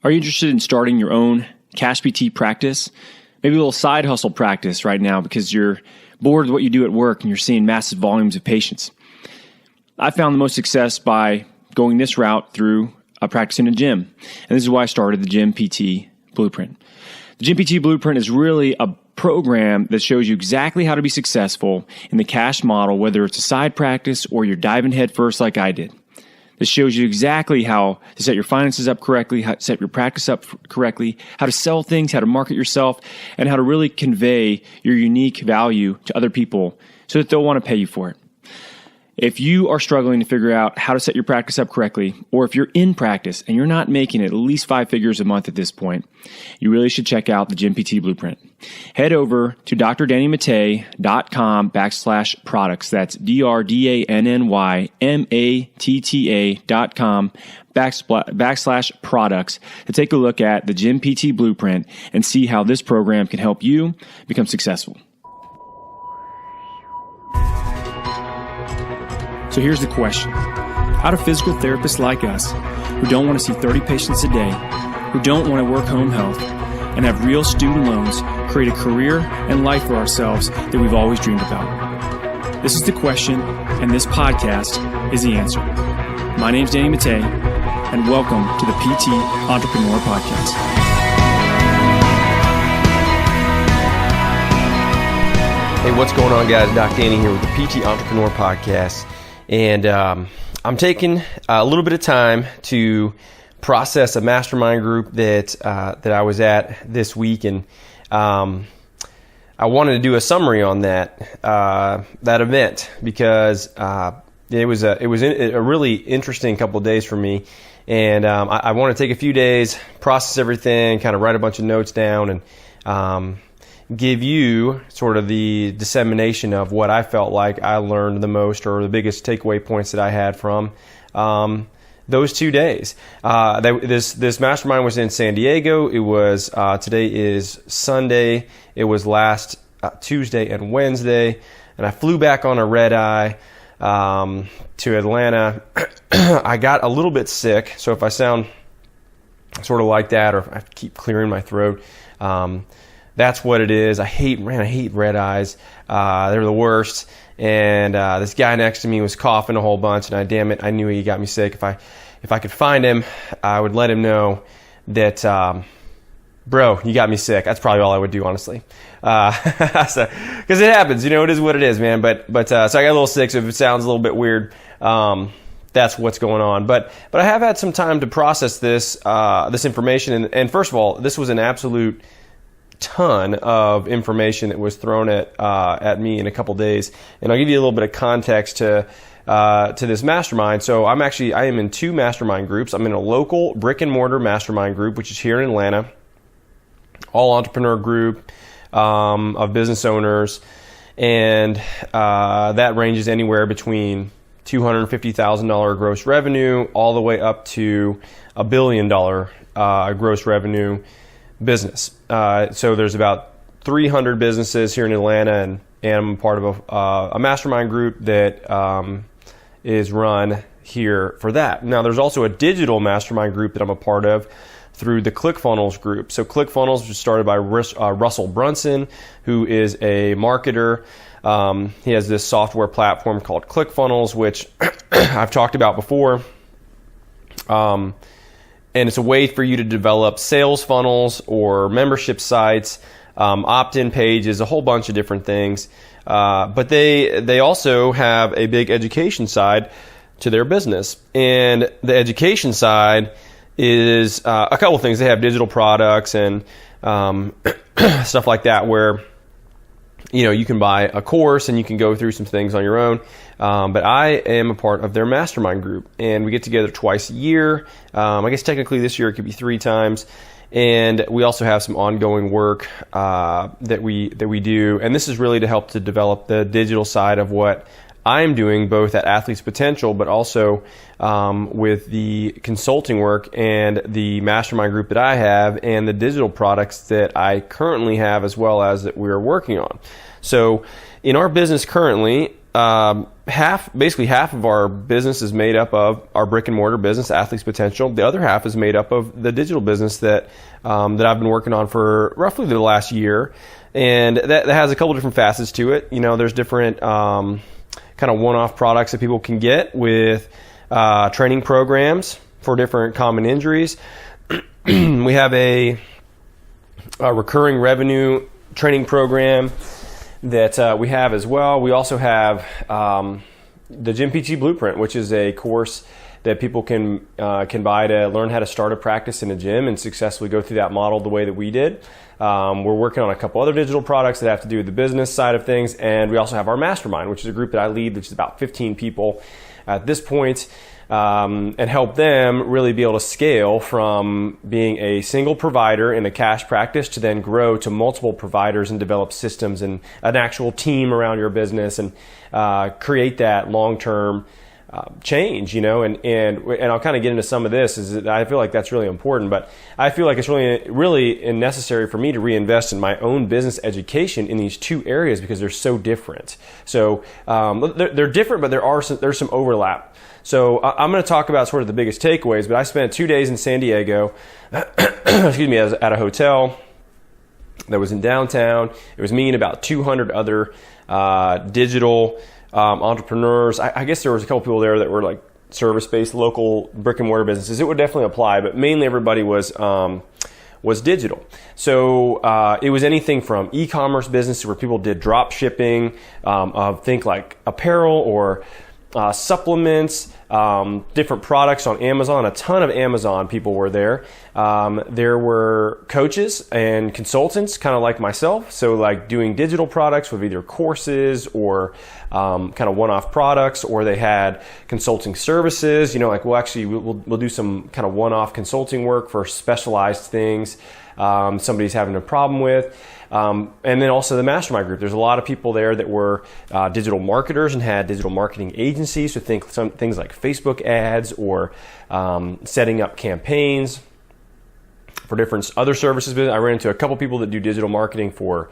Are you interested in starting your own cash PT practice? Maybe a little side hustle practice right now because you're bored with what you do at work and you're seeing massive volumes of patients. I found the most success by going this route through a practice in a gym. And this is why I started the Gym PT Blueprint. The Gym PT Blueprint is really a program that shows you exactly how to be successful in the cash model, whether it's a side practice or you're diving head first like I did. This shows you exactly how to set your finances up correctly, how to set your practice up correctly, how to sell things, how to market yourself, and how to really convey your unique value to other people so that they'll want to pay you for it. If you are struggling to figure out how to set your practice up correctly, or if you're in practice and you're not making at least 5 figures a month at this point, you really should check out the Gym PT Blueprint. Head over to drdannymattei.com/products. That's DRDANNYMATTA.com/products to take a look at the Gym PT Blueprint and see how this program can help you become successful. So here's the question. How do physical therapists like us, who don't want to see 30 patients a day, who don't want to work home health, and have real student loans, create a career and life for ourselves that we've always dreamed about? This is the question, and this podcast is the answer. My name's Danny Mattei, and welcome to the PT Entrepreneur Podcast. Hey, what's going on, guys? Doc Danny here with the PT Entrepreneur Podcast. And I'm taking a little bit of time to process a mastermind group that I was at this week, and I wanted to do a summary on that event because it was a really interesting couple of days for me, and I want to take a few days, process everything, kind of write a bunch of notes down, and give you sort of the dissemination of what I felt like I learned the most, or the biggest takeaway points that I had from those 2 days. This mastermind was in San Diego. It was today is Sunday. It was last Tuesday and Wednesday, and I flew back on a red eye to Atlanta. I got a little bit sick, so if I sound sort of like that, or if I keep clearing my throat, that's what it is. I hate red eyes. They're the worst. And this guy next to me was coughing a whole bunch, and I knew he got me sick. If I could find him, I would let him know that, bro, you got me sick. That's probably all I would do, honestly. Because it happens, it is what it is, man. But so I got a little sick, so if it sounds a little bit weird, that's what's going on. But I have had some time to process this information. And first of all, this was an absolute ton of information that was thrown at me in a couple days, and I'll give you a little bit of context to this mastermind. So I am in 2 mastermind groups. I'm in a local brick and mortar mastermind group, which is here in Atlanta, all entrepreneur group of business owners, and that ranges anywhere between $250,000 gross revenue all the way up to $1 billion gross revenue business. So there's about 300 businesses here in Atlanta, and I'm part of a mastermind group that is run here for that. Now, there's also a digital mastermind group that I'm a part of through the Clickfunnels group. So Clickfunnels was started by Russell Brunson, who is a marketer. He has this software platform called Clickfunnels, which I've talked about before. And it's a way for you to develop sales funnels or membership sites, opt-in pages, a whole bunch of different things. But they also have a big education side to their business. And the education side is a couple of things. They have digital products and stuff like that where you can buy a course and you can go through some things on your own. But I am a part of their mastermind group, and we get together twice a year. I guess technically this year it could be 3 times. And we also have some ongoing work that we do. And this is really to help to develop the digital side of what I'm doing, both at Athletes Potential, but also with the consulting work and the mastermind group that I have, and the digital products that I currently have, as well as that we're working on. So in our business currently, basically half of our business is made up of our brick and mortar business, Athletes Potential. The other half is made up of the digital business that I've been working on for roughly the last year. And that has a couple different facets to it. There's different kind of one-off products that people can get with training programs for different common injuries. We have a recurring revenue training program that we have as well. We also have the Gym PT Blueprint, which is a course that people can buy to learn how to start a practice in a gym and successfully go through that model the way that we did. We're working on a couple other digital products that have to do with the business side of things, and we also have our Mastermind, which is a group that I lead, which is about 15 people at this point, and help them really be able to scale from being a single provider in a cash practice to then grow to multiple providers and develop systems and an actual team around your business and create that long-term change, and I'll kind of get into some of this. Is that I feel like that's really important, but I feel like it's really necessary for me to reinvest in my own business education in these two areas because they're so different. So they're different, but there's some overlap. So I'm going to talk about sort of the biggest takeaways. But I spent 2 days in San Diego, excuse me, at a hotel that was in downtown. It was me and about 200 other digital entrepreneurs. I guess there was a couple people there that were like service-based local brick and mortar businesses. It would definitely apply, but mainly everybody was digital. So it was anything from e-commerce business where people did drop shipping, think like apparel or supplements, different products on Amazon. A ton of Amazon people were there. There were coaches and consultants, kind of like myself. So like doing digital products with either courses or kind of one-off products, or they had consulting services. Like we'll do some kind of one-off consulting work for specialized things somebody's having a problem with. And then also the Mastermind group. There's a lot of people there that were digital marketers and had digital marketing agencies. So think some things like Facebook ads or setting up campaigns for different other services. I ran into a couple people that do digital marketing for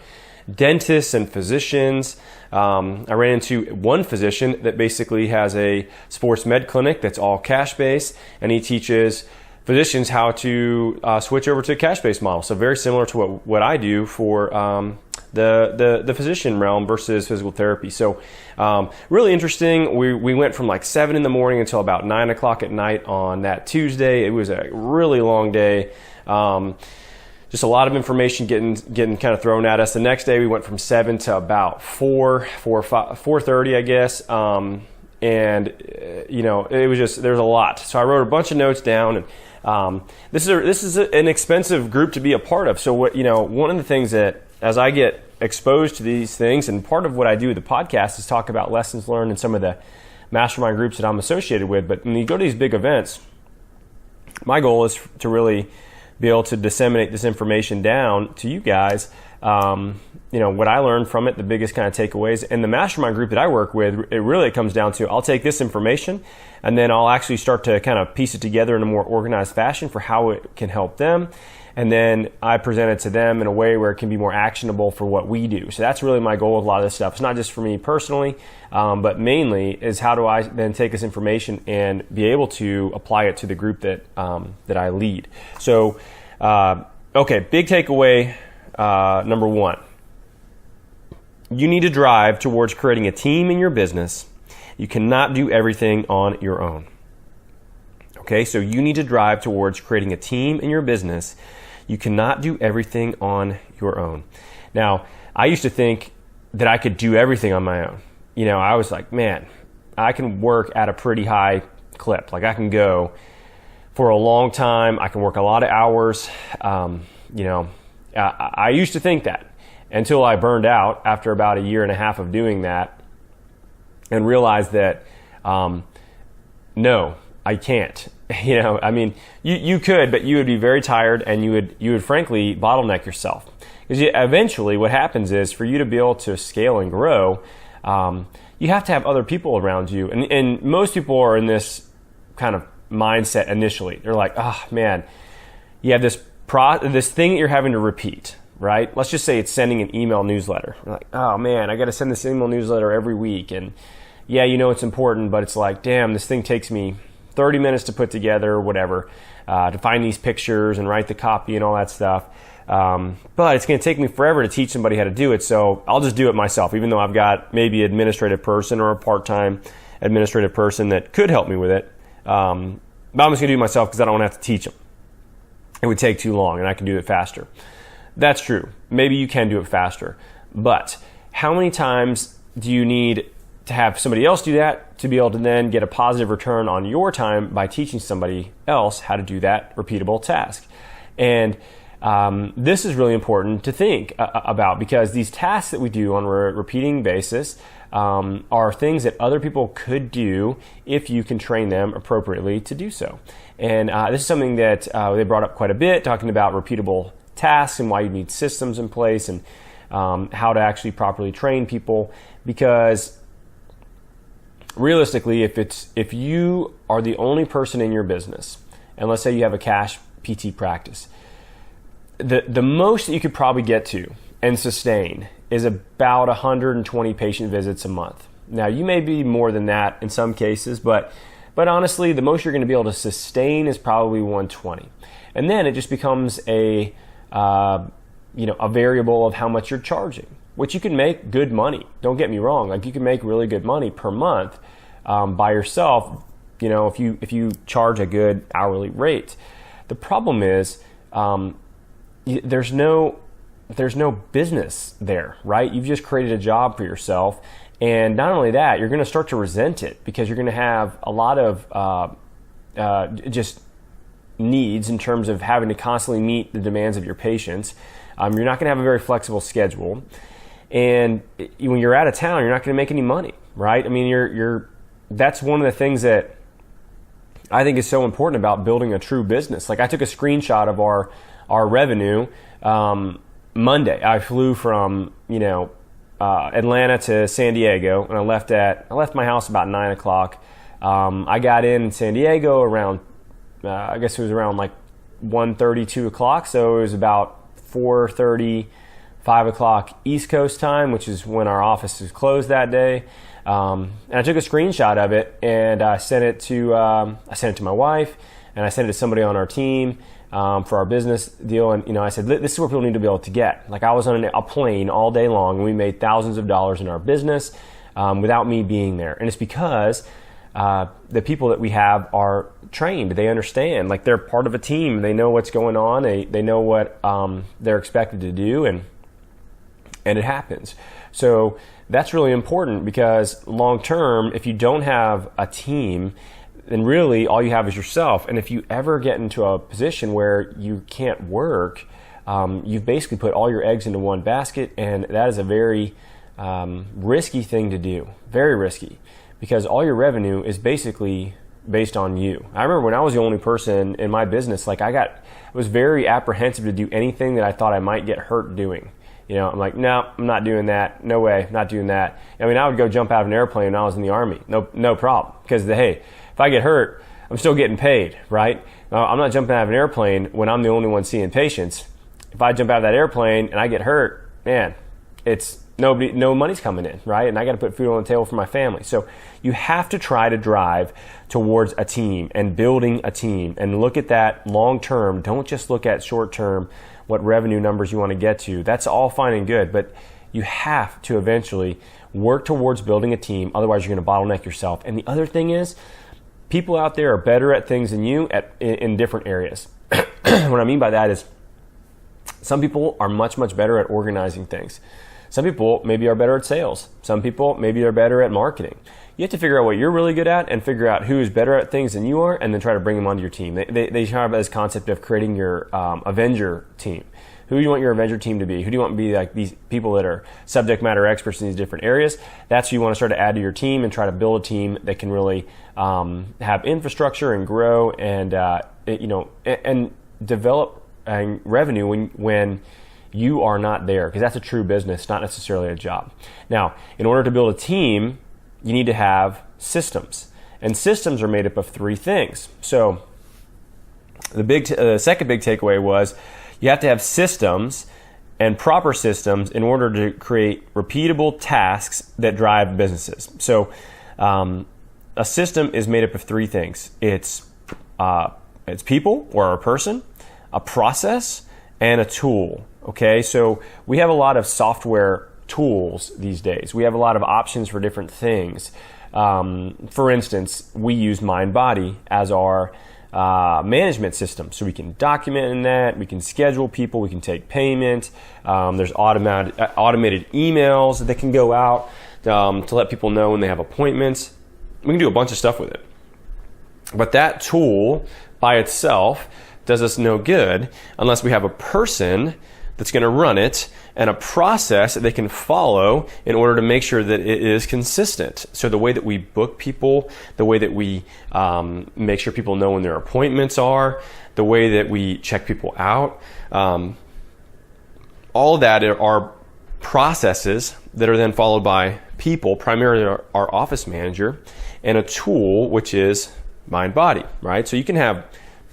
dentists and physicians. I ran into one physician that basically has a sports med clinic that's all cash-based, and he teaches physicians how to switch over to a cash-based model. So very similar to what I do for the physician realm versus physical therapy. So really interesting. We went from like 7 in the morning until about 9 o'clock at night on that Tuesday. It was a really long day. Just a lot of information getting kind of thrown at us. The next day we went from 7 to about 4:30, I guess. And it was just, there's a lot. So I wrote a bunch of notes down, and this is an expensive group to be a part of. So one of the things that as I get exposed to these things, and part of what I do with the podcast is talk about lessons learned in some of the mastermind groups that I'm associated with. But when you go to these big events, my goal is to really be able to disseminate this information down to you guys. What I learned from it, the biggest kind of takeaways. And the mastermind group that I work with, it really comes down to, I'll take this information and then I'll actually start to kind of piece it together in a more organized fashion for how it can help them. And then I present it to them in a way where it can be more actionable for what we do. So that's really my goal with a lot of this stuff. It's not just for me personally, but mainly is how do I then take this information and be able to apply it to the group that I lead. So, big takeaway number 1. You need to drive towards creating a team in your business. You cannot do everything on your own. Okay, so you need to drive towards creating a team in your business. You cannot do everything on your own. Now, I used to think that I could do everything on my own. I was like, man, I can work at a pretty high clip. Like I can go for a long time. I can work a lot of hours. I used to think that until I burned out after about 1.5 years of doing that and realized that, no, I can't. You could, but you would be very tired and you would frankly bottleneck yourself. Because eventually what happens is for you to be able to scale and grow, you have to have other people around you. And most people are in this kind of mindset initially. They're like, oh man, you have this thing that you're having to repeat. right? Let's just say it's sending an email newsletter. You're like, oh man, I got to send this email newsletter every week. And yeah, it's important, but it's like, damn, this thing takes me 30 minutes to put together or whatever, to find these pictures and write the copy and all that stuff. But it's going to take me forever to teach somebody how to do it. So I'll just do it myself, even though I've got maybe an administrative person or a part-time administrative person that could help me with it. But I'm just going to do it myself because I don't want to have to teach them. It would take too long and I can do it faster. That's true. Maybe you can do it faster. But how many times do you need to have somebody else do that to be able to then get a positive return on your time by teaching somebody else how to do that repeatable task? And this is really important to think about, because these tasks that we do on a repeating basis are things that other people could do if you can train them appropriately to do so. And this is something that they brought up quite a bit, talking about repeatable tasks and why you need systems in place and how to actually properly train people. Because realistically, if you are the only person in your business, and let's say you have a cash PT practice, the most that you could probably get to and sustain is about 120 patient visits a month. Now, you may be more than that in some cases, but honestly, the most you're going to be able to sustain is probably 120. And then it just becomes a variable of how much you're charging, which you can make good money. Don't get me wrong. Like, you can make really good money per month by yourself, if you charge a good hourly rate. The problem is there's no business there, right? You've just created a job for yourself. And not only that, you're going to start to resent it because you're going to have a lot of just needs in terms of having to constantly meet the demands of your patients. You're not going to have a very flexible schedule. And when you're out of town, you're not going to make any money, right? I mean, that's one of the things that I think is so important about building a true business. Like, I took a screenshot of our revenue Monday. I flew from Atlanta to San Diego, and I left my house about 9 o'clock. I got in San Diego around I guess it was around like 1:30, 2 o'clock. So it was about 4:30, 5 o'clock East Coast time, which is when our office is closed that day. And I took a screenshot of it and I sent it to my wife, and I sent it to somebody on our team for our business deal. And I said, this is what people need to be able to get. Like, I was on a plane all day long, and we made thousands of dollars in our business without me being there. And it's because the people that we have are trained. They understand. Like, they're part of a team. They know what's going on. They know what they're expected to do, and it happens. So that's really important, because long term, if you don't have a team, then really all you have is yourself. And if you ever get into a position where you can't work, you've basically put all your eggs into one basket, and that is a very risky thing to do. Very risky, because all your revenue is basically based on you. I remember when I was the only person in my business, like, I was very apprehensive to do anything that I thought I might get hurt doing. I'm like, no, I'm not doing that. No way, not doing that. I mean, I would go jump out of an airplane when I was in the Army. No problem. Because, hey, if I get hurt, I'm still getting paid, right? I'm not jumping out of an airplane when I'm the only one seeing patients. If I jump out of that airplane and I get hurt, man, no money's coming in, right? And I got to put food on the table for my family. So you have to try to drive towards a team and building a team, and look at that long term. Don't just look at short term, what revenue numbers you want to get to. That's all fine and good, but you have to eventually work towards building a team. Otherwise, you're going to bottleneck yourself. And the other thing is, people out there are better at things than you in different areas. What I mean by that is, some people are much, much better at organizing things. Some people maybe are better at sales. Some people maybe are better at marketing. You have to figure out what you're really good at and figure out who is better at things than you are, and then try to bring them onto your team. They have this concept of creating your Avenger team. Who do you want your Avenger team to be? Who do you want to be like these people that are subject matter experts in these different areas? That's who you want to start to add to your team, and try to build a team that can really have infrastructure and grow and and develop revenue when you are not there, because that's a true business, not necessarily a job. Now, in order to build a team, you need to have systems, and systems are made up of three things. So the second big takeaway was, you have to have systems and proper systems in order to create repeatable tasks that drive businesses. So a system is made up of three things. It's people or a person, a process, and a tool. Okay, so we have a lot of software tools these days. We have a lot of options for different things. For instance, we use MindBody as our management system. So we can document in that, we can schedule people, we can take payment. There's automated emails that can go out to let people know when they have appointments. We can do a bunch of stuff with it. But that tool by itself does us no good unless we have a person that's going to run it and a process that they can follow in order to make sure that it is consistent. So the way that we book people, the way that we make sure people know when their appointments are, the way that we check people out, all of that are processes that are then followed by people, primarily our office manager, and a tool, which is MindBody, right? So you can have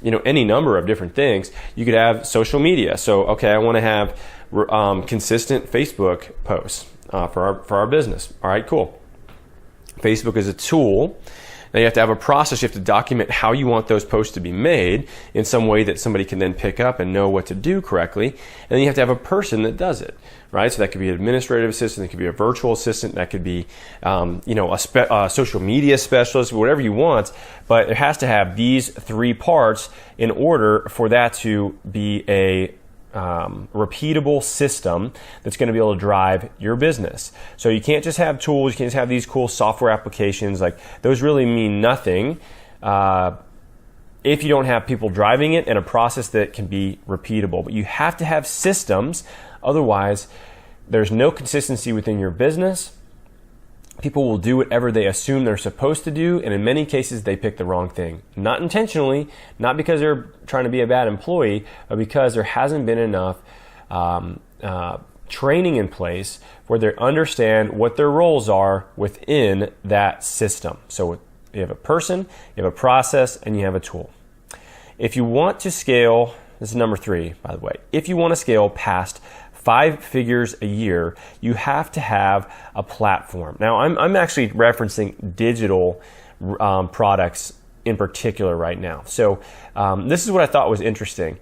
any number of different things. You could have social media. So, okay, I want to have consistent Facebook posts for our business. All right, cool. Facebook is a tool. Now you have to have a process. You have to document how you want those posts to be made in some way that somebody can then pick up and know what to do correctly. And then you have to have a person that does it, right? So that could be an administrative assistant. That could be a virtual assistant. That could be, a social media specialist, whatever you want. But it has to have these three parts in order for that to be a repeatable system that's going to be able to drive your business. So you can't just have tools, you can't just have these cool software applications. Like, those really mean nothing if you don't have people driving it and a process that can be repeatable. But you have to have systems, otherwise there's no consistency within your business. People will do whatever they assume they're supposed to do, and in many cases they pick the wrong thing. Not intentionally, not because they're trying to be a bad employee, but because there hasn't been enough training in place where they understand what their roles are within that system. So you have a person, you have a process, and you have a tool. If you want to scale, this is number 3, by the way, if you want to scale past 5 figures a year, you have to have a platform. Now, I'm actually referencing digital products in particular right now. So this is what I thought was interesting.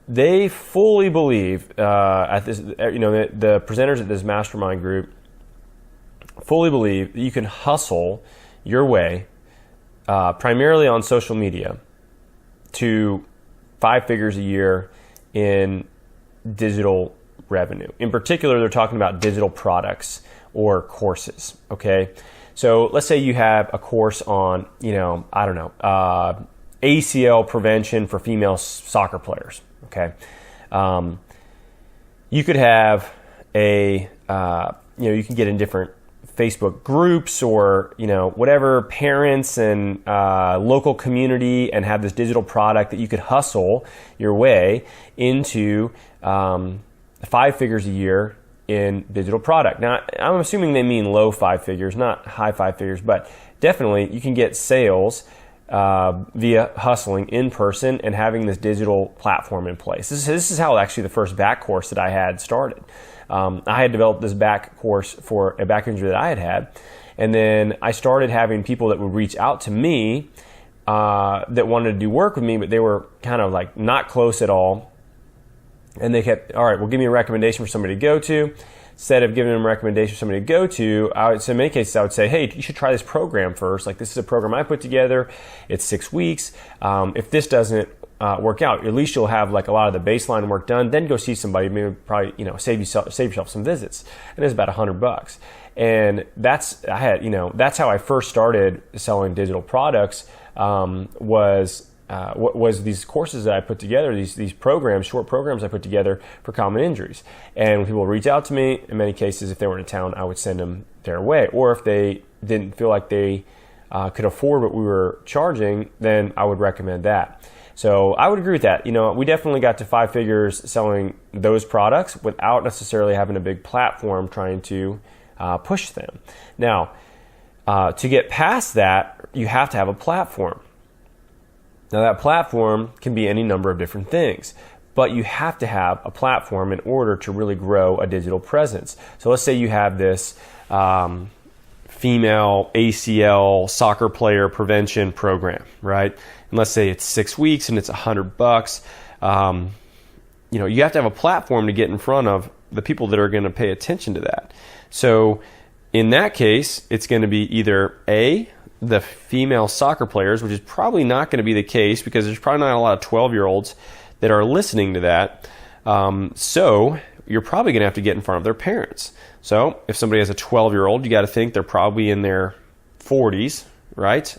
They fully believe at this, the presenters at this Mastermind group fully believe that you can hustle your way, primarily on social media, to 5 figures a year in digital revenue. In particular, they're talking about digital products or courses. Okay, so let's say you have a course on, ACL prevention for female soccer players. Okay, you could have you can get in different Facebook groups or whatever, parents and local community, and have this digital product that you could hustle your way into 5 figures a year in digital product. Now, I'm assuming they mean low 5 figures, not high 5 figures, but definitely you can get sales via hustling in person and having this digital platform in place. This is how actually the first back course that I had started. I had developed this back course for a back injury that I had, and then I started having people that would reach out to me that wanted to do work with me, but they were kind of like not close at all. And they kept, all right, well, give me a recommendation for somebody to go to. Instead of giving them a recommendation for somebody to go to, in many cases, I would say, hey, you should try this program first. Like, this is a program I put together. It's 6 weeks. If this doesn't work out, at least you'll have like a lot of the baseline work done. Then go see somebody, maybe probably, save yourself some visits. And it's about $100. And that's how I first started selling digital products, was these courses that I put together, these programs, short programs I put together for common injuries. And when people reach out to me, in many cases, if they were in town, I would send them their way. Or if they didn't feel like they could afford what we were charging, then I would recommend that. So I would agree with that. We definitely got to 5 figures selling those products without necessarily having a big platform trying to push them. Now, to get past that, you have to have a platform. Now, that platform can be any number of different things, but you have to have a platform in order to really grow a digital presence. So let's say you have this female ACL soccer player prevention program, right? And let's say it's 6 weeks and it's $100. You have to have a platform to get in front of the people that are going to pay attention to that. So in that case, it's going to be either the female soccer players, which is probably not going to be the case because there's probably not a lot of 12-year-olds that are listening to that. So you're probably going to have to get in front of their parents. So if somebody has a 12-year-old, you got to think they're probably in their 40s, right?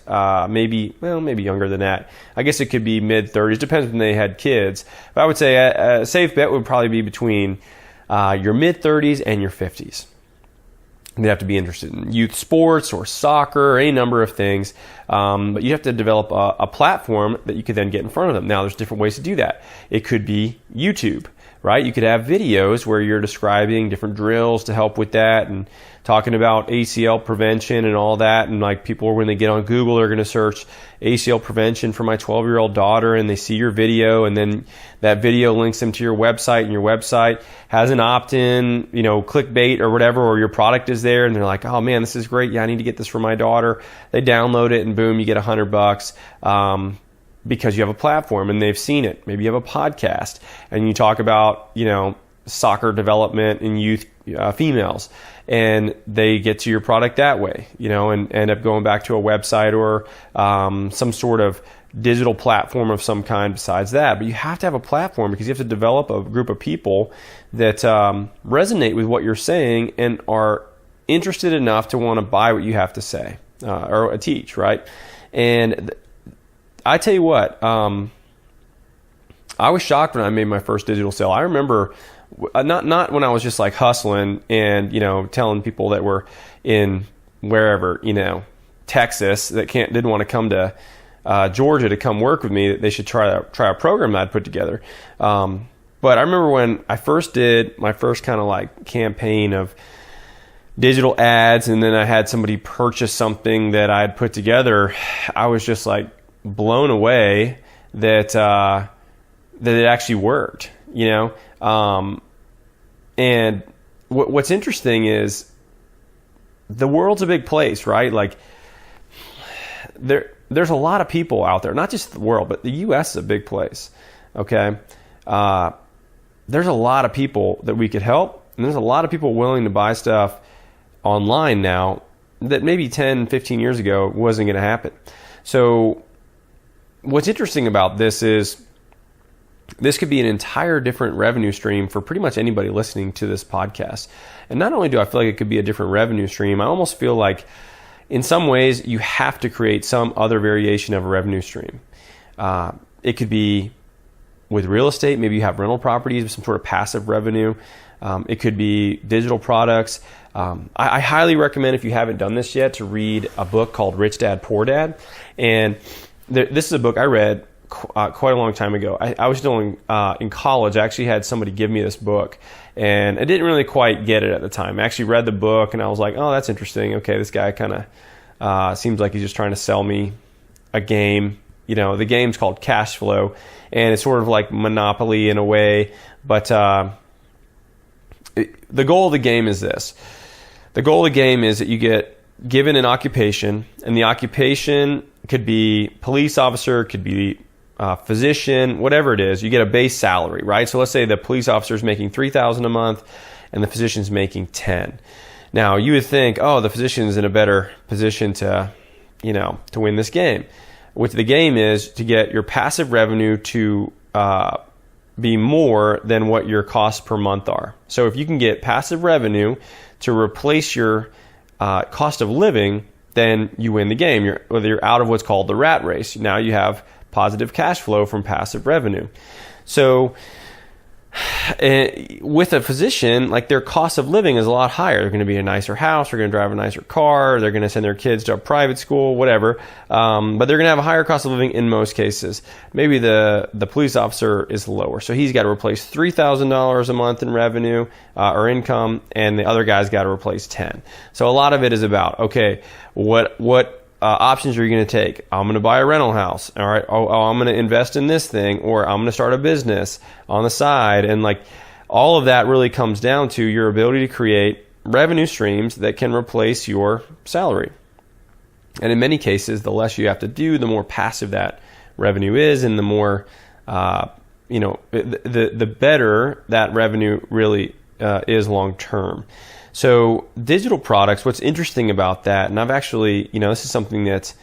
Maybe younger than that. I guess it could be mid-30s. Depends when they had kids. But I would say a safe bet would probably be between your mid-30s and your 50s. They'd have to be interested in youth sports or soccer or any number of things. But you have to develop a platform that you could then get in front of them. Now, there's different ways to do that. It could be YouTube, right? You could have videos where you're describing different drills to help with that and talking about ACL prevention and all that. And like people, when they get on Google, they're going to search ACL prevention for my 12-year-old daughter, and they see your video, and then that video links them to your website, and your website has an opt-in, clickbait or whatever, or your product is there, and they're like, oh man, this is great. Yeah, I need to get this for my daughter. They download it, and boom, you get $100. Because you have a platform and they've seen it. Maybe you have a podcast and you talk about, soccer development in youth females, and they get to your product that way, and end up going back to a website or some sort of digital platform of some kind besides that. But you have to have a platform because you have to develop a group of people that resonate with what you're saying and are interested enough to want to buy what you have to say or teach, right? And I tell you what, I was shocked when I made my first digital sale. I remember not when I was just like hustling and, telling people that were in wherever, Texas that didn't want to come to Georgia to come work with me, that they should try a program that I'd put together. But I remember when I first did my first kind of like campaign of digital ads, and then I had somebody purchase something that I had put together, I was just like blown away that it actually worked, and what's interesting is the world's a big place, right? Like there's a lot of people out there, not just the world, but the U.S. is a big place. Okay, there's a lot of people that we could help, and there's a lot of people willing to buy stuff online now that maybe 10, 15 years ago wasn't going to happen. So what's interesting about this is this could be an entire different revenue stream for pretty much anybody listening to this podcast. And not only do I feel like it could be a different revenue stream, I almost feel like in some ways you have to create some other variation of a revenue stream. It could be with real estate. Maybe you have rental properties with some sort of passive revenue. It could be digital products. I highly recommend, if you haven't done this yet, to read a book called Rich Dad, Poor Dad. And this is a book I read quite a long time ago. I was still in college. I actually had somebody give me this book, and I didn't really quite get it at the time. I actually read the book, and I was like, oh, that's interesting. Okay, this guy kind of seems like he's just trying to sell me a game. The game's called Cash Flow, and it's sort of like Monopoly in a way. But the goal of the game is this. The goal of the game is that you get given an occupation, and the occupation could be police officer, could be physician, whatever it is. You get a base salary, right? So let's say the police officer is making $3,000 a month and the physician's making $10,000. Now you would think, oh, the physician's in a better position to win this game. What the game is to get your passive revenue to be more than what your costs per month are. So if you can get passive revenue to replace your cost of living, then you win the game. You're out of what's called the rat race. Now you have positive cash flow from passive revenue. So with a physician, like their cost of living is a lot higher. They're going to be in a nicer house. They're going to drive a nicer car. They're going to send their kids to a private school, whatever. But they're going to have a higher cost of living in most cases. Maybe the police officer is lower. So he's got to replace $3,000 a month in revenue or income, and the other guy's got to replace $10,000. So a lot of it is about, okay, what options are you going to take? I'm going to buy a rental house. All right. Oh, I'm going to invest in this thing, or I'm going to start a business on the side. And like all of that really comes down to your ability to create revenue streams that can replace your salary. And in many cases, the less you have to do, the more passive that revenue is, and the more, the better that revenue really is long term. So digital products, what's interesting about that, and I've actually, this is something that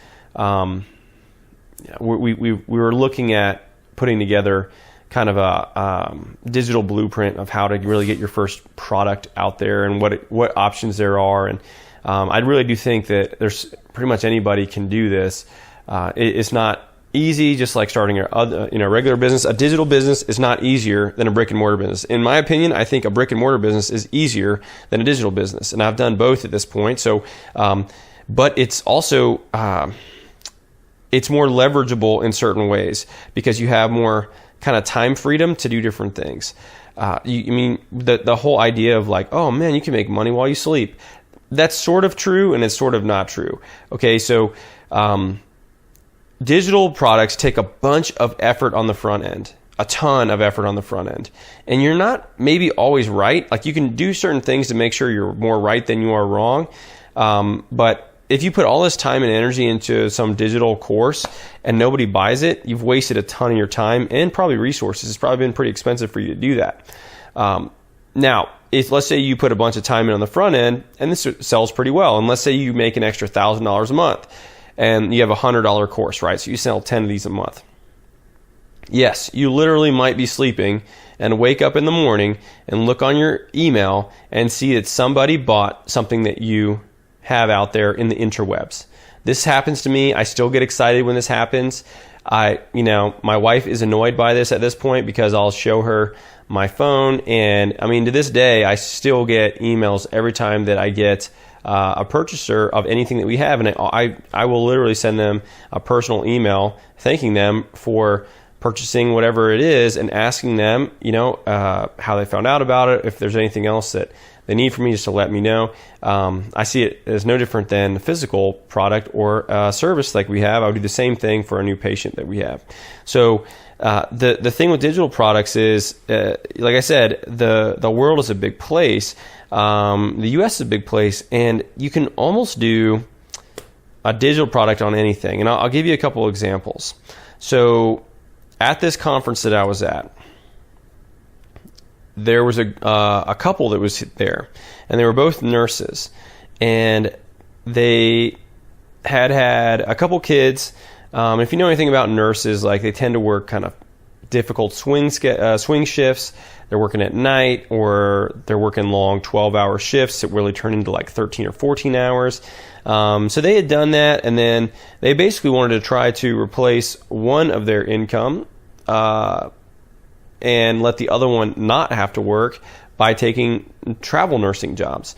we were looking at putting together kind of a digital blueprint of how to really get your first product out there and what options there are. And I really do think that there's pretty much anybody can do this. It's not easy, just like starting a regular business. A digital business is not easier than a brick and mortar business. In my opinion, I think a brick and mortar business is easier than a digital business, and I've done both at this point. So, but it's also it's more leverageable in certain ways because you have more kind of time freedom to do different things. The whole idea of like, oh man, you can make money while you sleep. That's sort of true, and it's sort of not true. Okay, so digital products take a bunch of effort on the front end, a ton of effort on the front end. And you're not maybe always right. Like you can do certain things to make sure you're more right than you are wrong. But if you put all this time and energy into some digital course and nobody buys it, you've wasted a ton of your time and probably resources. It's probably been pretty expensive for you to do that. Now, if let's say you put a bunch of time in on the front end and this sells pretty well, and let's say you make an extra $1,000 a month and you have a $100 course, right? So you sell 10 of these a month. Yes, you literally might be sleeping and wake up in the morning and look on your email and see that somebody bought something that you have out there in the interwebs. This happens to me. I still get excited when this happens. My wife is annoyed by this at this point because I'll show her my phone, and to this day, I still get emails every time that I get a purchaser of anything that we have, and I will literally send them a personal email thanking them for purchasing whatever it is and asking them, how they found out about it, if there's anything else that they need from me, just to let me know. I see it as no different than a physical product or a service like we have. I would do the same thing for a new patient that we have. So the thing with digital products is, like I said, the world is a big place. The US is a big place, and you can almost do a digital product on anything. And I'll give you a couple of examples. So at this conference that I was at, there was a couple that was there, and they were both nurses, and they had a couple kids. If you know anything about nurses, like they tend to work kind of difficult swing shifts. They're working at night, or they're working long 12-hour shifts that really turn into like 13 or 14 hours. So they had done that, and then they basically wanted to try to replace one of their income and let the other one not have to work by taking travel nursing jobs.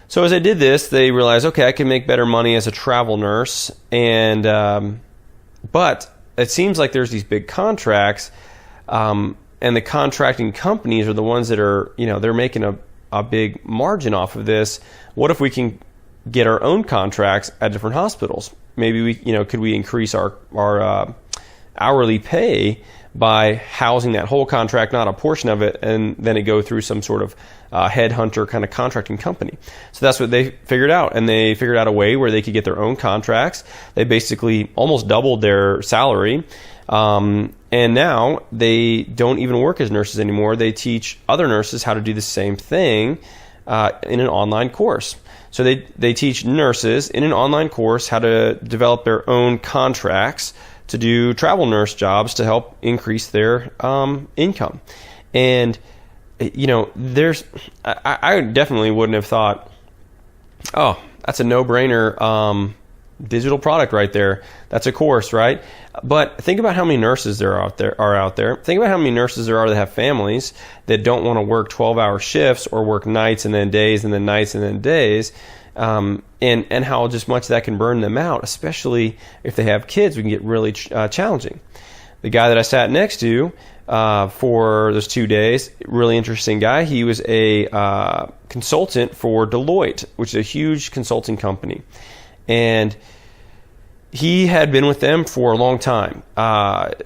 So as I did this, they realized, okay, I can make better money as a travel nurse, and but it seems like there's these big contracts, and the contracting companies are the ones that are, they're making a big margin off of this. What if we can get our own contracts at different hospitals? Maybe we, could we increase our hourly pay by housing that whole contract, not a portion of it, and then it go through some sort of headhunter kind of contracting company. So that's what they figured out, and they figured out a way where they could get their own contracts. They basically almost doubled their salary, and now they don't even work as nurses anymore. They teach other nurses how to do the same thing in an online course. So they teach nurses in an online course how to develop their own contracts to do travel nurse jobs to help increase their income. And I definitely wouldn't have thought, oh, that's a no-brainer digital product right there. That's a course, right? But think about how many nurses there are out there. Think about how many nurses there are that have families that don't want to work 12-hour shifts or work nights and then days and then nights and then days. And how just much that can burn them out, especially if they have kids. We can get really challenging. The guy that I sat next to for those 2 days, really interesting guy. He was a consultant for Deloitte, which is a huge consulting company. And he had been with them for a long time.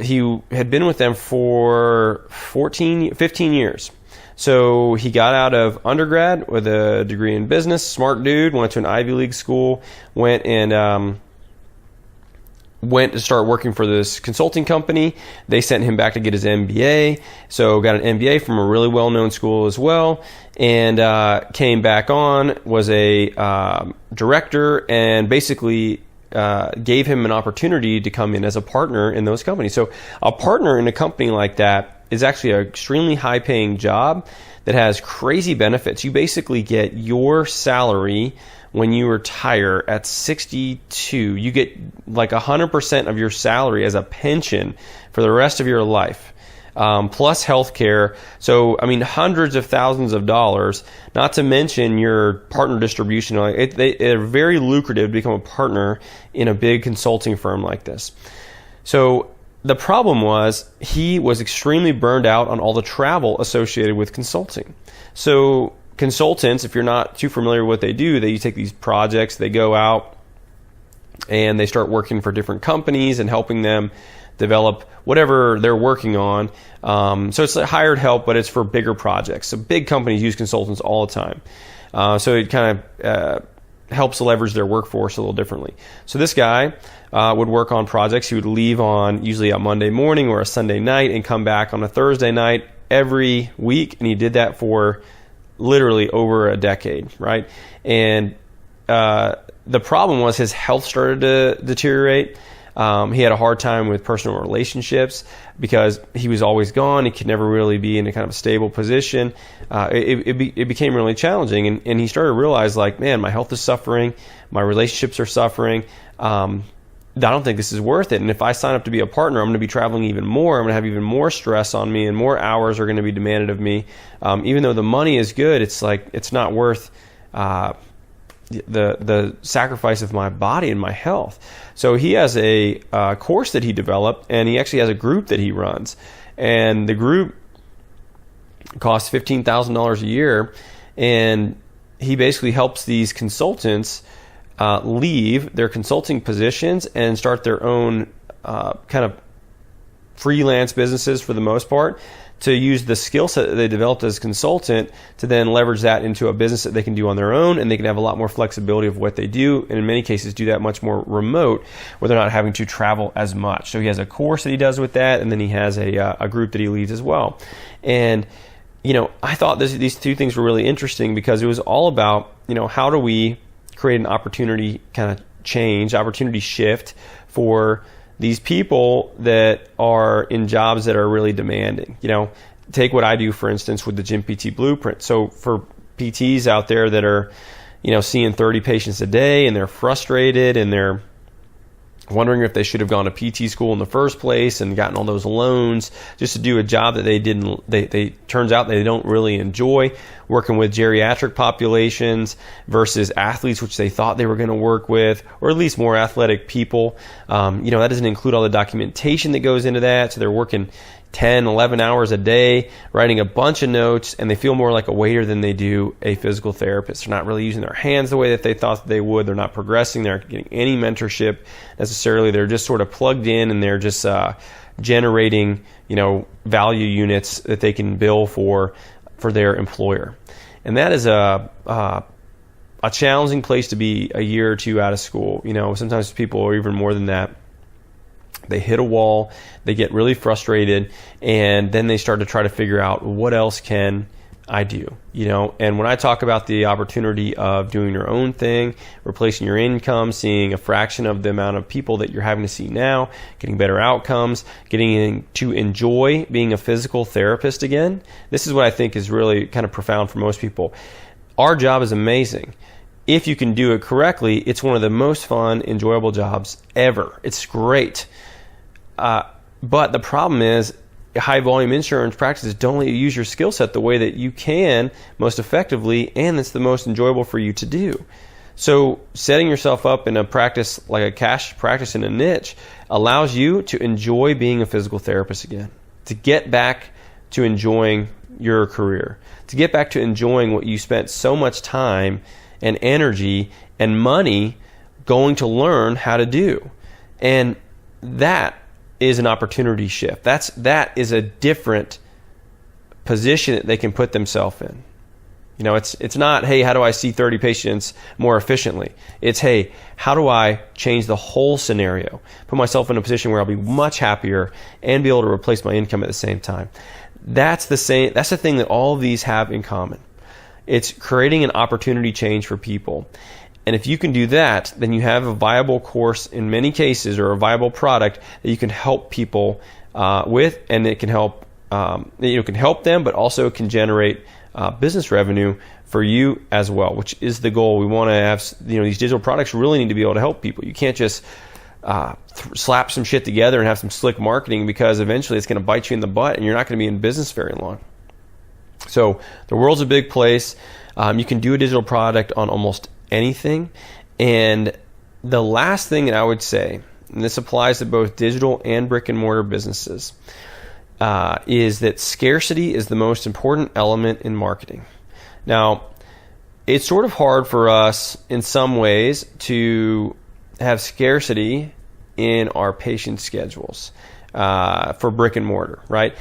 He had been with them for 15 years. So he got out of undergrad with a degree in business, smart dude, went to an Ivy League school, went to start working for this consulting company. They sent him back to get his MBA. So got an MBA from a really well-known school as well, and came back on, was a director, and basically gave him an opportunity to come in as a partner in those companies. So a partner in a company like that is actually an extremely high-paying job that has crazy benefits. You basically get your salary when you retire at 62. You get like 100% of your salary as a pension for the rest of your life, plus healthcare. So, I mean, hundreds of thousands of dollars, not to mention your partner distribution. They're very lucrative to become a partner in a big consulting firm like this. So the problem was he was extremely burned out on all the travel associated with consulting. So consultants, if you're not too familiar with what they do, you take these projects, they go out and they start working for different companies and helping them develop whatever they're working on. So it's like hired help, but it's for bigger projects. So big companies use consultants all the time. So it kind of helps leverage their workforce a little differently. So this guy would work on projects. He would leave on usually a Monday morning or a Sunday night and come back on a Thursday night every week. And he did that for literally over a decade, right? And the problem was his health started to deteriorate. He had a hard time with personal relationships because he was always gone. He could never really be in a kind of stable position. It became really challenging, and he started to realize, like, man, my health is suffering, my relationships are suffering. I don't think this is worth it. And if I sign up to be a partner, I'm going to be traveling even more. I'm going to have even more stress on me, and more hours are going to be demanded of me. Even though the money is good, it's like it's not worth the sacrifice of my body and my health. So he has a course that he developed, and he actually has a group that he runs. And the group costs $15,000 a year, and he basically helps these consultants leave their consulting positions and start their own kind of freelance businesses for the most part, to use the skill set that they developed as a consultant to then leverage that into a business that they can do on their own, and they can have a lot more flexibility of what they do, and in many cases do that much more remote where they're not having to travel as much. So he has a course that he does with that, and then he has a group that he leads as well. And I thought these two things were really interesting because it was all about, how do we create an opportunity kind of change, opportunity shift for these people that are in jobs that are really demanding. Take what I do, for instance, with the Gym PT Blueprint. So for PTs out there that are, seeing 30 patients a day, and they're frustrated, and they're wondering if they should have gone to PT school in the first place and gotten all those loans just to do a job that they turns out they don't really enjoy, working with geriatric populations versus athletes, which they thought they were going to work with, or at least more athletic people. That doesn't include all the documentation that goes into that. So they're working 10, 11 hours a day, writing a bunch of notes, and they feel more like a waiter than they do a physical therapist. They're not really using their hands the way that they thought they would. They're not progressing. They're not getting any mentorship necessarily. They're just sort of plugged in, and they're just generating, value units that they can bill for their employer. And that is a challenging place to be a year or two out of school. Sometimes people are even more than that. They hit a wall, they get really frustrated, and then they start to try to figure out, what else can I do? And when I talk about the opportunity of doing your own thing, replacing your income, seeing a fraction of the amount of people that you're having to see now, getting better outcomes, getting to enjoy being a physical therapist again, this is what I think is really kind of profound for most people. Our job is amazing. If you can do it correctly, it's one of the most fun, enjoyable jobs ever. It's great. But the problem is, high volume insurance practices don't let you use your skill set the way that you can most effectively, and it's the most enjoyable for you to do. So setting yourself up in a practice like a cash practice in a niche allows you to enjoy being a physical therapist again, to get back to enjoying your career, to get back to enjoying what you spent so much time and energy and money going to learn how to do. And that is an opportunity shift. That is a different position that they can put themselves in. It's not, hey, how do I see 30 patients more efficiently? It's, hey, how do I change the whole scenario? Put myself in a position where I'll be much happier and be able to replace my income at the same time. That's the thing that all of these have in common. It's creating an opportunity change for people. And if you can do that, then you have a viable course in many cases, or a viable product that you can help people with, and it can help can help them, but also can generate business revenue for you as well, which is the goal. We want to have, these digital products really need to be able to help people. You can't just slap some shit together and have some slick marketing, because eventually it's going to bite you in the butt and you're not going to be in business very long. So the world's a big place. You can do a digital product on almost anything. And the last thing that I would say, and this applies to both digital and brick and mortar businesses, is that scarcity is the most important element in marketing. Now, it's sort of hard for us in some ways to have scarcity in our patient schedules for brick and mortar, right?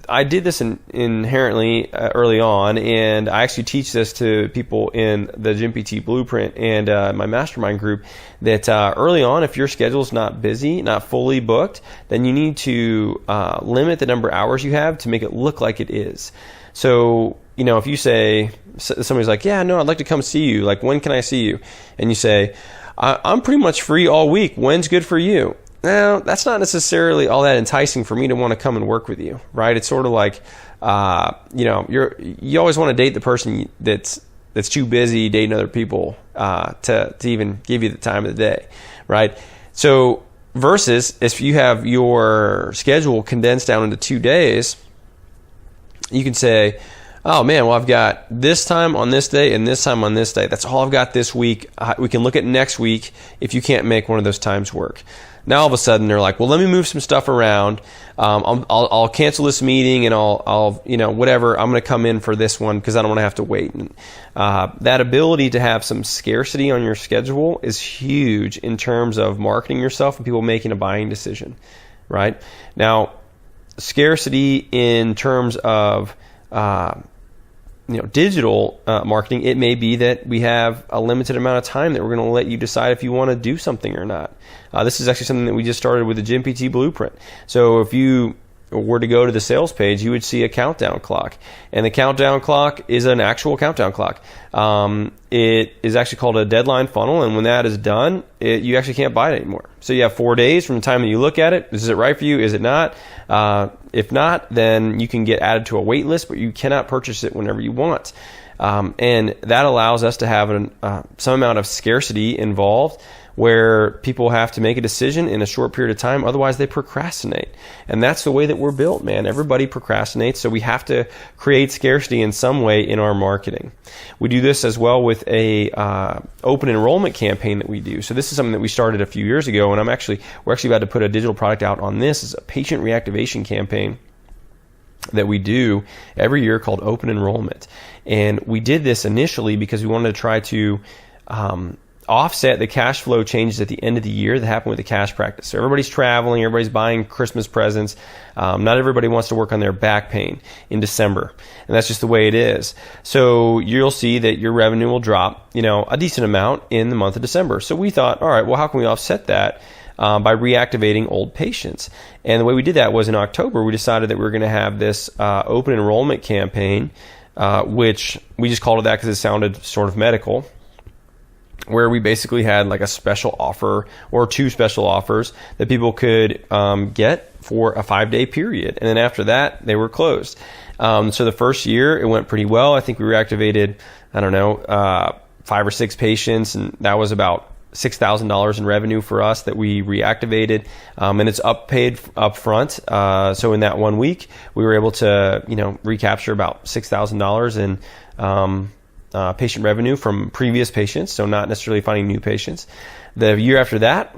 I did this inherently early on, and I actually teach this to people in the Gym PT Blueprint and my Mastermind group, that early on, if your schedule is not busy, not fully booked, then you need to limit the number of hours you have to make it look like it is. So, if you say, somebody's like, yeah, no, I'd like to come see you. Like, when can I see you? And you say, I'm pretty much free all week. When's good for you? Now, that's not necessarily all that enticing for me to want to come and work with you, right? It's sort of like, you always want to date the person that's too busy dating other people to even give you the time of the day, right? So versus if you have your schedule condensed down into 2 days, you can say, oh man, well, I've got this time on this day and this time on this day. That's all I've got this week. We can look at next week if you can't make one of those times work. Now all of a sudden they're like, well, let me move some stuff around. I'll cancel this meeting and I'll whatever. I'm going to come in for this one because I don't want to have to wait. And that ability to have some scarcity on your schedule is huge in terms of marketing yourself and people making a buying decision, right? Now, scarcity in terms of digital marketing, it may be that we have a limited amount of time that we're going to let you decide if you want to do something or not. This is actually something that we just started with the Gym PT Blueprint. So if you were to go to the sales page, you would see a countdown clock. And the countdown clock is an actual countdown clock. It is actually called a deadline funnel, and when that is done, you actually can't buy it anymore. So you have 4 days from the time that you look at it. Is it right for you? Is it not? If not, then you can get added to a wait list, but you cannot purchase it whenever you want. And that allows us to have some amount of scarcity involved, where people have to make a decision in a short period of time. Otherwise, they procrastinate. And that's the way that we're built, man. Everybody procrastinates, so we have to create scarcity in some way in our marketing. We do this as well with a open enrollment campaign that we do. So this is something that we started a few years ago, and we're actually about to put a digital product out on this. It's a patient reactivation campaign that we do every year called Open Enrollment. And we did this initially because we wanted to try to offset the cash flow changes at the end of the year that happen with the cash practice. So everybody's traveling, everybody's buying Christmas presents. Not everybody wants to work on their back pain in December, and that's just the way it is. So you'll see that your revenue will drop, a decent amount in the month of December. So we thought, all right, well, how can we offset that? By reactivating old patients. And the way we did that was in October, we decided that we were going to have this open enrollment campaign, which we just called it that because it sounded sort of medical, where we basically had like a special offer or 2 special offers that people could get for a 5-day period. And then after that, they were closed. So the first year, it went pretty well. I think we reactivated, 5 or 6 patients, and that was about $6,000 in revenue for us that we reactivated, and it's paid up front. So in that 1 week, we were able to, recapture about $6,000 in patient revenue from previous patients, so not necessarily finding new patients. The year after that,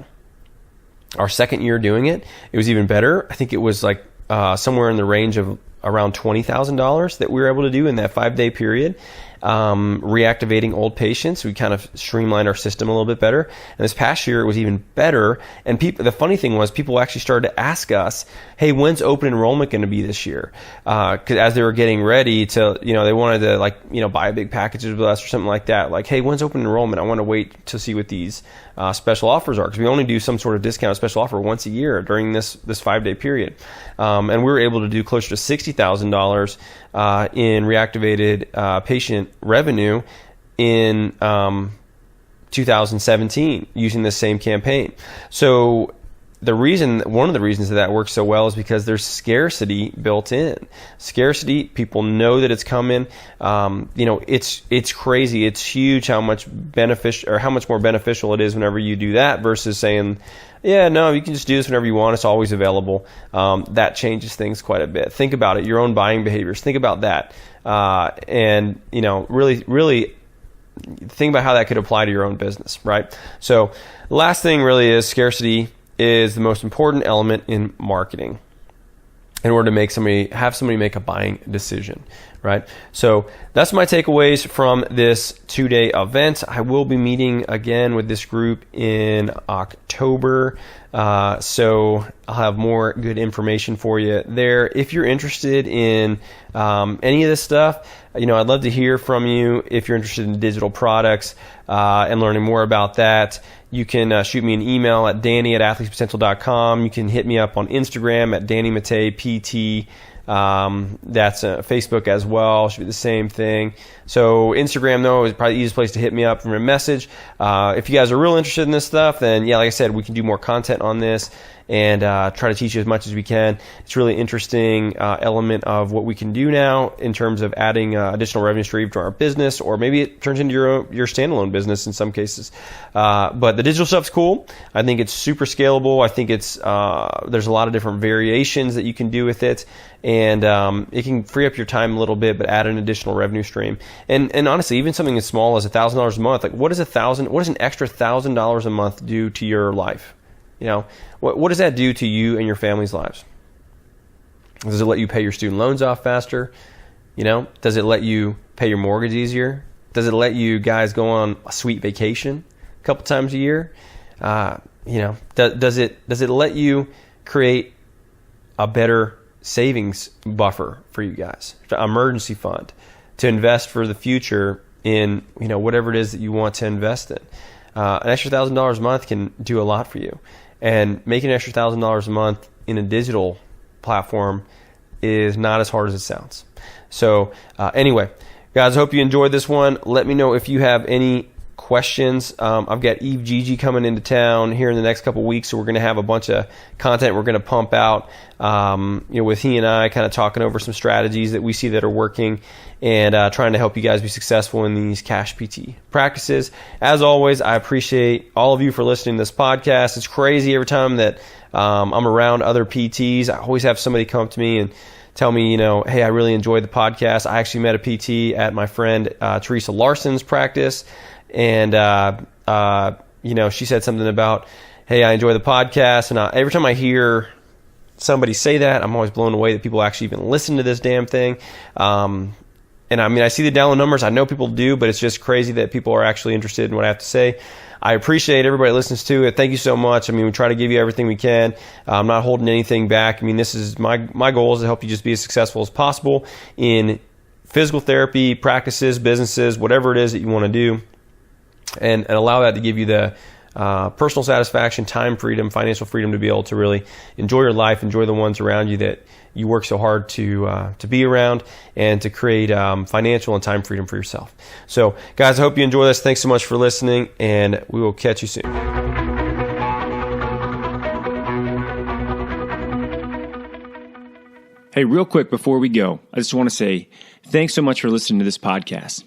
our second year doing it, it was even better. I think it was like somewhere in the range of around $20,000 that we were able to do in that 5-day period. reactivating old patients. We kind of streamlined our system a little bit better. And this past year, it was even better. And the funny thing was, people actually started to ask us, hey, when's open enrollment going to be this year? Because as they were getting ready to, they wanted to buy big packages with us or something like that. Like, hey, when's open enrollment? I want to wait to see what these special offers are, because we only do some sort of discount special offer once a year during this 5-day period. And we were able to do closer to $60,000 in reactivated patient revenue in 2017 using this same campaign. So one of the reasons that works so well is because there's scarcity built in. Scarcity, people know that it's coming. It's crazy. It's huge how much more beneficial it is whenever you do that versus saying, yeah, no, you can just do this whenever you want. It's always available. That changes things quite a bit. Think about it. Your own buying behaviors. Think about that. And really, really think about how that could apply to your own business, right? So the last thing really is scarcity is the most important element in marketing in order to have somebody make a buying decision, right? So that's my takeaways from this 2-day event. I will be meeting again with this group in October. So I'll have more good information for you there. If you're interested in any of this stuff, I'd love to hear from you. If you're interested in digital products and learning more about that, you can shoot me an email at danny@athletespotential.com. You can hit me up on Instagram at Danny Matei PT. That's Facebook as well. Should be the same thing. So Instagram, though, is probably the easiest place to hit me up from a message. If you guys are real interested in this stuff, then yeah, like I said, we can do more content on this and try to teach you as much as we can. It's a really interesting element of what we can do now in terms of adding additional revenue stream to our business, or maybe it turns into your standalone business in some cases. But the digital stuff's cool. I think it's super scalable. I think there's a lot of different variations that you can do with it, and it can free up your time a little bit, but add an additional revenue stream. And honestly, even something as small as $1,000 a month, like what does an extra $1,000 a month do to your life? What does that do to you and your family's lives? Does it let you pay your student loans off faster? Does it let you pay your mortgage easier? Does it let you guys go on a sweet vacation a couple times a year? Does it let you create a better savings buffer for you guys, an emergency fund to invest for the future in whatever it is that you want to invest in? An extra $1,000 a month can do a lot for you. And making an extra $1,000 a month in a digital platform is not as hard as it sounds. So anyway, guys, I hope you enjoyed this one. Let me know if you have any questions. I've got Eve Gigi coming into town here in the next couple weeks, so we're going to have a bunch of content we're going to pump out with he and I kind of talking over some strategies that we see that are working, and trying to help you guys be successful in these cash PT practices. As always, I appreciate all of you for listening to this podcast. It's crazy every time that I'm around other PTs. I always have somebody come up to me and tell me, hey, I really enjoyed the podcast. I actually met a PT at my friend Teresa Larson's practice, and she said something about, hey, I enjoy the podcast. And every time I hear somebody say that, I'm always blown away that people actually even listen to this damn thing. And I see the download numbers. I know people do, but it's just crazy that people are actually interested in what I have to say. I appreciate everybody listens to it. Thank you so much. We try to give you everything we can. I'm not holding anything back. This is my goal is to help you just be as successful as possible in physical therapy, practices, businesses, whatever it is that you want to do, and allow that to give you the personal satisfaction, time freedom, financial freedom to be able to really enjoy your life, enjoy the ones around you that you work so hard to be around, and to create financial and time freedom for yourself. So, guys, I hope you enjoy this. Thanks so much for listening, and we will catch you soon. Hey, real quick before we go, I just want to say thanks so much for listening to this podcast.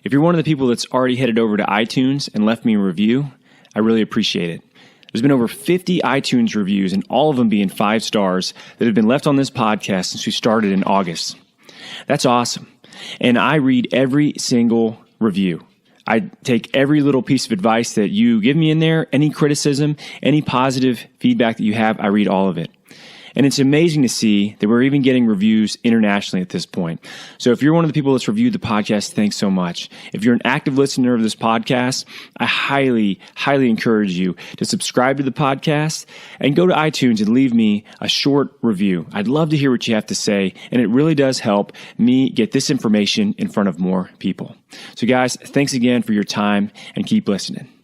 If you're one of the people that's already headed over to iTunes and left me a review, I really appreciate it. There's been over 50 iTunes reviews, and all of them being 5 stars, that have been left on this podcast since we started in August. That's awesome. And I read every single review. I take every little piece of advice that you give me in there, any criticism, any positive feedback that you have, I read all of it. And it's amazing to see that we're even getting reviews internationally at this point. So if you're one of the people that's reviewed the podcast, thanks so much. If you're an active listener of this podcast, I highly, highly encourage you to subscribe to the podcast and go to iTunes and leave me a short review. I'd love to hear what you have to say, and it really does help me get this information in front of more people. So guys, thanks again for your time, and keep listening.